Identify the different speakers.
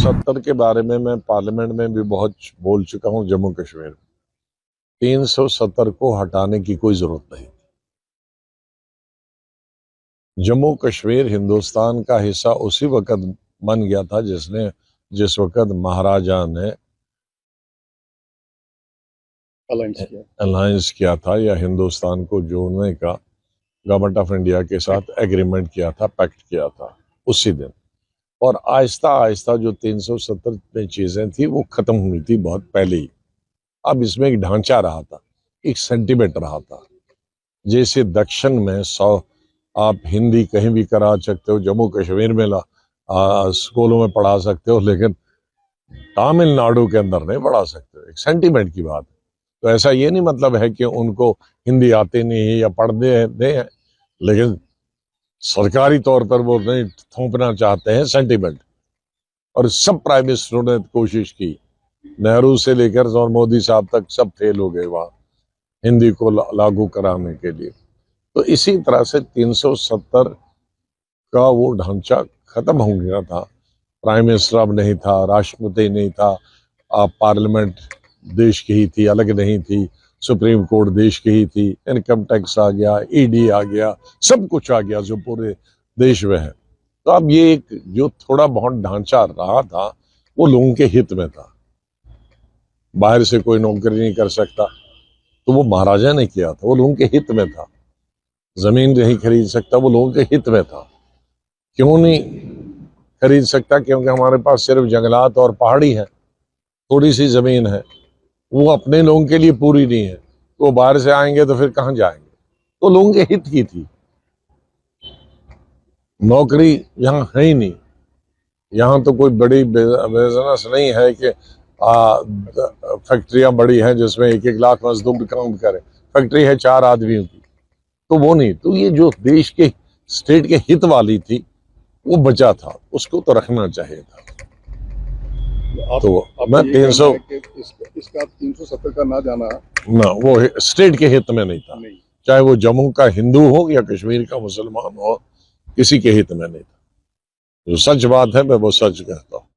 Speaker 1: 370 के बारे में मैं पार्लियामेंट में भी बहुत बोल चुका हूं। जम्मू कश्मीर 370 को हटाने की कोई जरूरत नहीं। जम्मू कश्मीर हिंदुस्तान का हिस्सा उसी वक्त बन गया था जिस वक्त महाराजा ने अलायंस किया था या हिंदुस्तान को जोड़ने का गवर्नमेंट ऑफ इंडिया के साथ एग्रीमेंट किया था, पैक्ट किया था उसी दिन। और आहिस्ता आहिस्ता जो 370 में चीजें थी वो खत्म हुई थी बहुत पहले ही। अब इसमें एक ढांचा रहा था, एक सेंटीमेंट रहा था। जैसे दक्षिण में आप हिंदी कहीं भी करा सकते हो, जम्मू कश्मीर में स्कूलों में पढ़ा सकते हो, लेकिन तमिलनाडु के अंदर नहीं पढ़ा सकते। एक सेंटीमेंट की बात है। तो ऐसा ये नहीं मतलब है कि उनको हिंदी आती नहीं है या पढ़ते हैं, लेकिन सरकारी तौर पर वो नहीं थोपना चाहते हैं सेंटीमेंट। और सब प्राइम मिनिस्टरों ने कोशिश की, नेहरू से लेकर और मोदी साहब तक सब फेल हो गए वहां हिंदी को लागू कराने के लिए। तो इसी तरह से 370 का वो ढांचा खत्म हो गया था। प्राइम मिनिस्टर अब नहीं था, राष्ट्रपति नहीं था, पार्लियामेंट देश की ही थी, अलग नहीं थी, सुप्रीम कोर्ट देश की ही थी, इनकम टैक्स आ गया, ईडी आ गया, सब कुछ आ गया जो पूरे देश में है। तो अब ये एक जो थोड़ा बहुत ढांचा रहा था वो लोगों के हित में था। बाहर से कोई नौकरी नहीं कर सकता, तो वो महाराजा ने किया था, वो लोगों के हित में था। जमीन नहीं खरीद सकता, वो लोगों के हित में था। क्यों नहीं खरीद सकता? क्योंकि हमारे पास सिर्फ जंगलात और पहाड़ी है, थोड़ी सी जमीन है, वो अपने लोगों के लिए पूरी नहीं है। तो वो बाहर से आएंगे तो फिर कहां जाएंगे? तो लोगों के हित की थी। नौकरी यहाँ है ही नहीं, यहाँ तो कोई बड़ी बिजनेस नहीं है कि फैक्ट्रियां बड़ी हैं जिसमें 1-1 लाख मजदूर काम करे। फैक्ट्री है 4 आदमियों की, तो वो नहीं। तो ये जो देश के स्टेट के हित वाली थी वो बचा था, उसको तो रखना चाहिए था। तो मैं
Speaker 2: 370 का ना जाना
Speaker 1: ना, वो स्टेट के हित में नहीं था। चाहे वो जम्मू का हिंदू हो या कश्मीर का मुसलमान हो, किसी के हित में नहीं था। जो सच बात है मैं वो सच कहता हूँ।